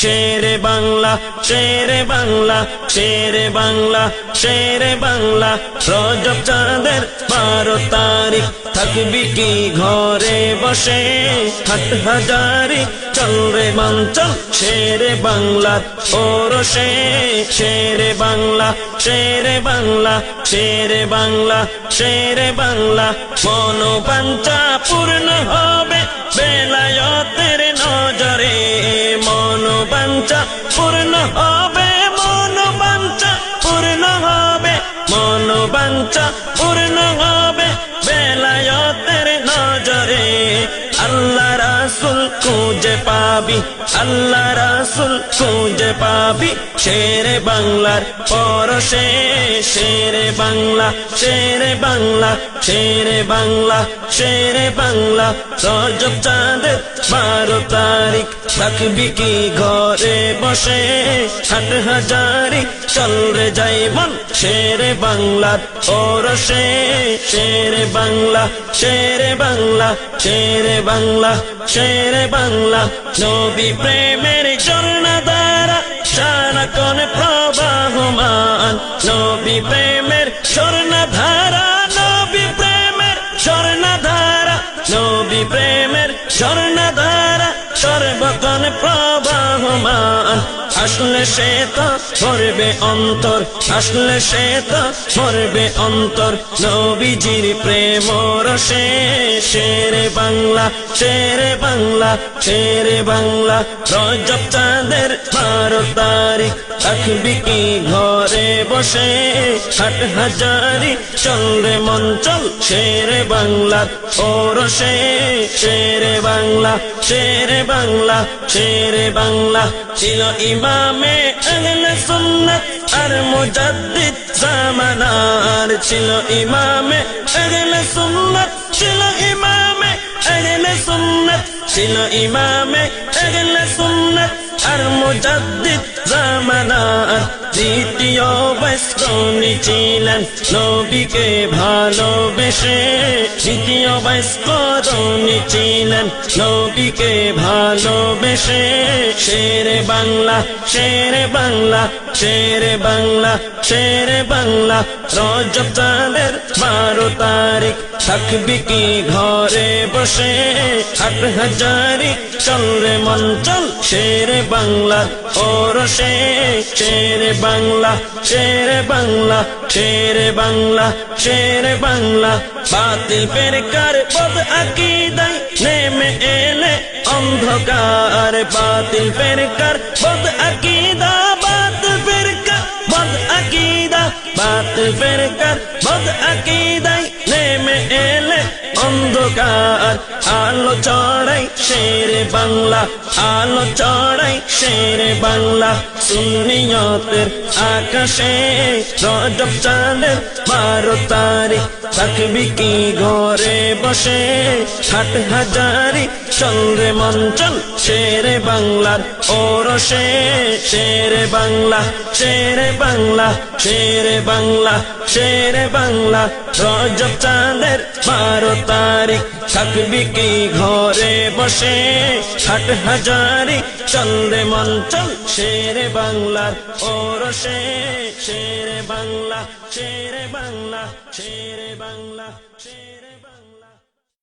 শেরে বাংলা, শেরে বাংলা, শেরে বাংলা, শেরে বাংলা। রজব চাঁদের 12 তারিখ থাকবি কি ঘরে বসে, হাট হাজারি চল রে মন চল শেরে বাংলা ওরসে। শেরে বাংলা, শেরে বাংলা, শেরে বাংলা, শেরে বাংলা। মনোবাঞ্ছা পূর্ণ হবে বেলায়েতের নজরে, মনোবাঞ্ছা পূর্ণ হবে, মনোবাঞ্ছা পূর্ণ হবে, মনোবাঞ্ছা পূর্ণ হবে বেলায়েতের নজরে। আল্লাহ রাসূল খুঁজে পাবি, আল্লাহ রাসূল খুঁজে পাবি শেরে বাংলার পরশে। শেরে বাংলা, শেরে বাংলা, শেরে বাংলা, শেরে বাংলা। রজব চাঁদের 12 তারিখ থাকবি কি ঘরে বসে, হাট হাজারি চল রে যাই মন শেরে বাংলার ওরসে। শেরে বাংলা, শেরে বাংলা, শেরে বাংলা, শেরে বাংলা। নবী প্রেমের ঝর্ণা ধারা সারাক্ষণ প্রবাহমান, নবী প্রেমের ঝর্ণা ধারা, নবী প্রেমের ঝর্ণা ধারা, নবী প্রেমের ঝর্ণা ধারা সর্বক্ষণ প্রবাহমান। আসলে সে তো ভরবে অন্তর, আসলে সে তো ভরবে অন্তর নবীজির প্রেম রসে। শেরে বাংলা, শেরে বাংলা, শেরে বাংলা। রজব চাঁদের 12 তারিখ থাকবি কি ঘরে বসে, হাট হাজারি চল রে মন চল শেরে বাংলার ওরসে। শেরে বাংলা, শেরে বাংলা, শেরে বাংলা। ছিল ইমামে আহলে সুন্নাত আর মুজাদ্দিদ জামানার, ছিল ইমামে আহলে সুন্নাত, ছিল ইমামে আহলে সুন্নাত, ছিল ইমামে আহলে সুন্নাত আর মুজাদ্দিদ জামানার। দ্বিতীয় বাইস্কনি ছিলেন নবীকে ভালোবেসে, দ্বিতীয় বাইস্কনি ছিলেন নবীকে ভালোবেসে। শেরে বাংলা, শেরে বাংলা, শেরে বাংলা, শেরে বাংলা। রজব চাঁদের 12 তারিখ থাকবি কি ঘরে বসে, হাট হাজারি চল রে মন চল শেরে বাংলার ওরসে। শেরে বাংলা, শেরে বাংলা, শেরে বাংলা, শেরে বাংলা। বাতিল ফেরকার বদ আকীদায় নেমে এলে অন্ধকার, বাতিল ফেরকার বদ আকীদা, বাতিল ফেরকার বদ আকীদা, বাতিল ফেরকার বদ আকীদায় নেমে এলে অন্ধকার। আলো চড়াই শেরে বাংলা, আলো চড়াই শেরে বাংলা। সুন্নিয়তের আকাশে রজব চাঁদের 12 তারিখ থাকবি কি ঘরে বসে, হাট হাজারি চল রে মন চল শেরে বাংলার ওরসে। শেরে বাংলা, শেরে বাংলা, শেরে বাংলা, শেরে বাংলা। রজব চাঁদের 12 তারিখ থাকবি কি ঘরে বসে, হাট হাজারি চল রে মন চল শেরে বাংলার ওরসে। শেরে বাংলা, শেরে বাংলা, শেরে বাংলা।